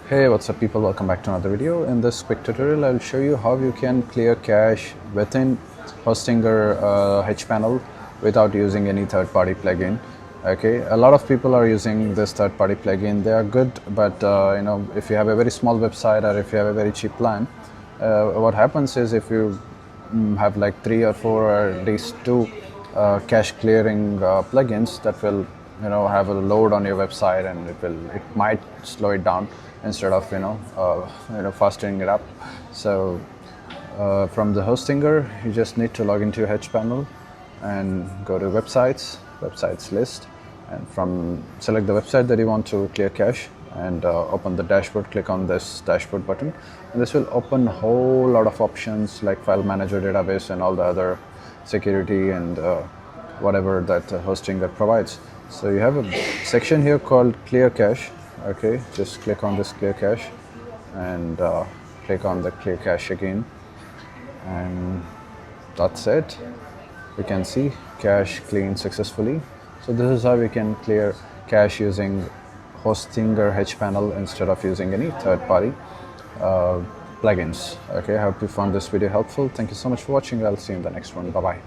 Hey, what's up people, welcome back to another video. In this quick tutorial I'll show you how you can clear cache within Hostinger Hpanel without using any third-party plugin. Okay, a lot of people are using this third-party plugin. They are good, but if you have a very small website or if you have a very cheap plan, what happens is if you have like 3 or 4 or at least 2 cache clearing plugins that will have a load on your website, and it might slow it down instead of fastening it up. So from the Hostinger, you just need to log into your Hpanel and go to websites list, and select the website that you want to clear cache, and open the dashboard. Click on this dashboard button, and this will open a whole lot of options like file manager, database, and all the other security and whatever that Hostinger provides. So you have a section here called clear cache. Okay, just click on this clear cache and click on the clear cache again, and that's it. You can see cache cleaned successfully. So this is how we can clear cache using Hostinger Hpanel instead of using any third-party plugins. Okay, I hope you found this video helpful. Thank you so much for watching. I'll see you in the next one. Bye bye.